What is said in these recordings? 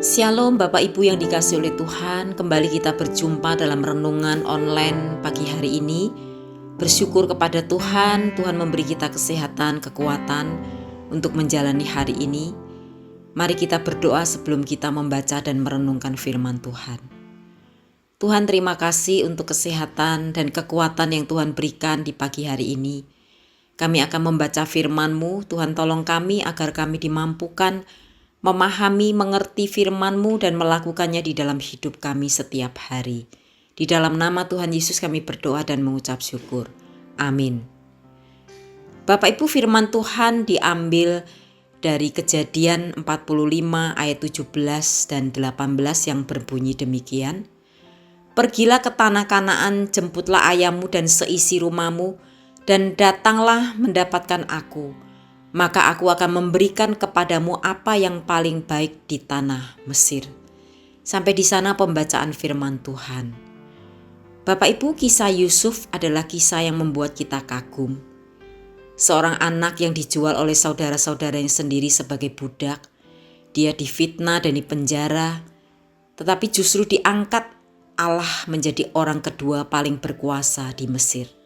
Shalom Bapak Ibu yang dikasihi oleh Tuhan, kembali kita berjumpa dalam renungan online pagi hari ini. Bersyukur kepada Tuhan, Tuhan memberi kita kesehatan, kekuatan untuk menjalani hari ini. Mari kita berdoa sebelum kita membaca dan merenungkan firman Tuhan. Tuhan, terima kasih untuk kesehatan dan kekuatan yang Tuhan berikan di pagi hari ini. Kami akan membaca firman-Mu, Tuhan tolong kami agar kami dimampukan memahami, mengerti firman-Mu dan melakukannya di dalam hidup kami setiap hari. Di dalam nama Tuhan Yesus kami berdoa dan mengucap syukur. Amin. Bapak Ibu, firman Tuhan diambil dari Kejadian 45 ayat 17 dan 18 yang berbunyi demikian. Pergilah ke tanah Kanaan, jemputlah ayahmu dan seisi rumahmu, dan datanglah mendapatkan aku. Maka aku akan memberikan kepadamu apa yang paling baik di tanah Mesir. Sampai di sana pembacaan firman Tuhan. Bapak Ibu, kisah Yusuf adalah kisah yang membuat kita kagum. Seorang anak yang dijual oleh saudara-saudaranya sendiri sebagai budak. Dia difitnah dan dipenjara, tetapi justru diangkat Allah menjadi orang kedua paling berkuasa di Mesir.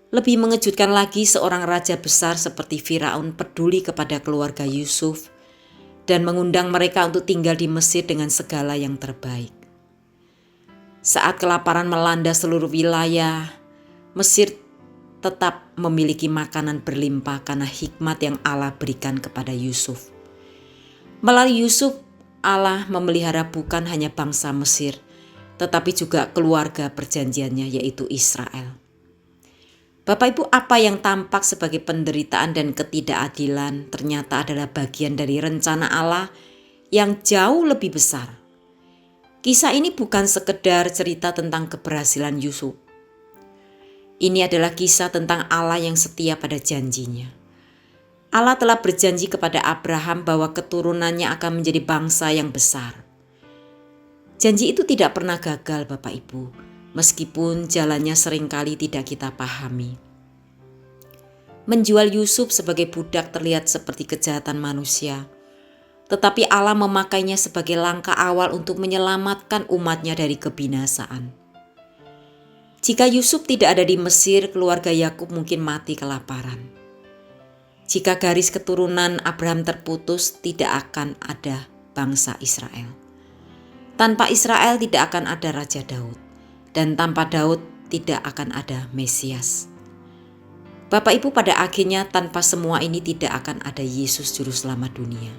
Lebih mengejutkan lagi, seorang raja besar seperti Firaun peduli kepada keluarga Yusuf dan mengundang mereka untuk tinggal di Mesir dengan segala yang terbaik. Saat kelaparan melanda seluruh wilayah, Mesir tetap memiliki makanan berlimpah karena hikmat yang Allah berikan kepada Yusuf. Melalui Yusuf, Allah memelihara bukan hanya bangsa Mesir, tetapi juga keluarga perjanjiannya, yaitu Israel. Bapak Ibu, apa yang tampak sebagai penderitaan dan ketidakadilan ternyata adalah bagian dari rencana Allah yang jauh lebih besar. Kisah ini bukan sekedar cerita tentang keberhasilan Yusuf. Ini adalah kisah tentang Allah yang setia pada janjinya. Allah telah berjanji kepada Abraham bahwa keturunannya akan menjadi bangsa yang besar. Janji itu tidak pernah gagal, Bapak Ibu. Meskipun jalannya seringkali tidak kita pahami. Menjual Yusuf sebagai budak terlihat seperti kejahatan manusia, tetapi Allah memakainya sebagai langkah awal untuk menyelamatkan umatnya dari kebinasaan. Jika Yusuf tidak ada di Mesir, keluarga Yakub mungkin mati kelaparan. Jika garis keturunan Abraham terputus, tidak akan ada bangsa Israel. Tanpa Israel tidak akan ada Raja Daud. Dan tanpa Daud tidak akan ada Mesias. Bapak Ibu, pada akhirnya tanpa semua ini tidak akan ada Yesus Juru Selamat dunia.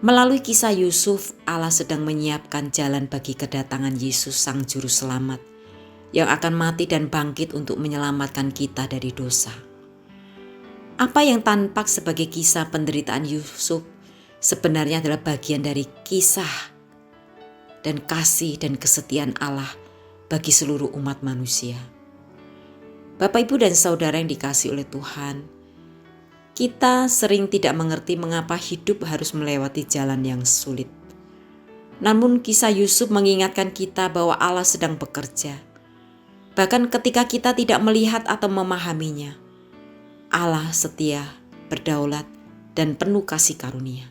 Melalui kisah Yusuf, Allah sedang menyiapkan jalan bagi kedatangan Yesus Sang Juru Selamat yang akan mati dan bangkit untuk menyelamatkan kita dari dosa. Apa yang tampak sebagai kisah penderitaan Yusuf sebenarnya adalah bagian dari kisah dan kasih dan kesetiaan Allah bagi seluruh umat manusia. Bapak, Ibu, dan saudara yang dikasihi oleh Tuhan, kita sering tidak mengerti mengapa hidup harus melewati jalan yang sulit. Namun kisah Yusuf mengingatkan kita bahwa Allah sedang bekerja. Bahkan ketika kita tidak melihat atau memahaminya, Allah setia, berdaulat, dan penuh kasih karunia.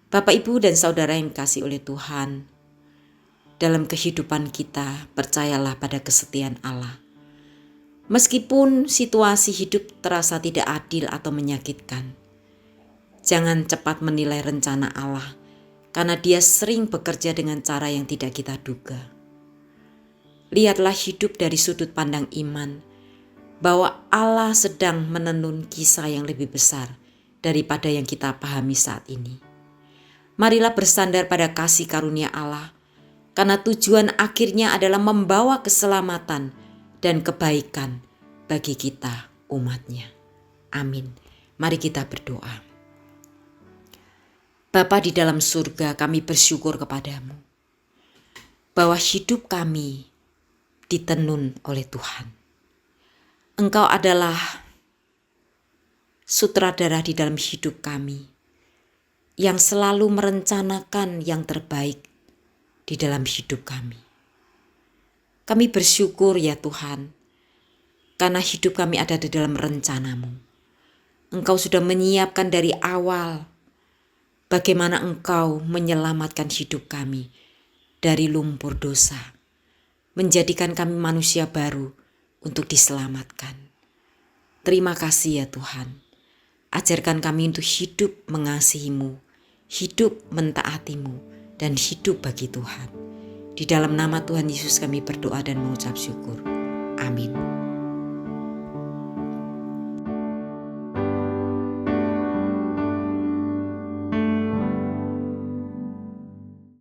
Bapak, Ibu, dan saudara yang dikasihi oleh Tuhan, dalam kehidupan kita, percayalah pada kesetiaan Allah. Meskipun situasi hidup terasa tidak adil atau menyakitkan, jangan cepat menilai rencana Allah, karena Dia sering bekerja dengan cara yang tidak kita duga. Lihatlah hidup dari sudut pandang iman, bahwa Allah sedang menenun kisah yang lebih besar daripada yang kita pahami saat ini. Marilah bersandar pada kasih karunia Allah, karena tujuan akhirnya adalah membawa keselamatan dan kebaikan bagi kita umatnya. Amin. Mari kita berdoa. Bapa di dalam surga, kami bersyukur kepadamu bahwa hidup kami ditenun oleh Tuhan. Engkau adalah sutradara di dalam hidup kami yang selalu merencanakan yang terbaik di dalam hidup kami. Kami bersyukur ya Tuhan, karena hidup kami ada di dalam rencana-Mu. Engkau sudah menyiapkan dari awal bagaimana Engkau menyelamatkan hidup kami dari lumpur dosa, menjadikan kami manusia baru untuk diselamatkan. Terima kasih ya Tuhan. Ajarkan kami untuk hidup mengasihi-Mu, hidup mentaati-Mu, dan hidup bagi Tuhan. Di dalam nama Tuhan Yesus kami berdoa dan mengucap syukur.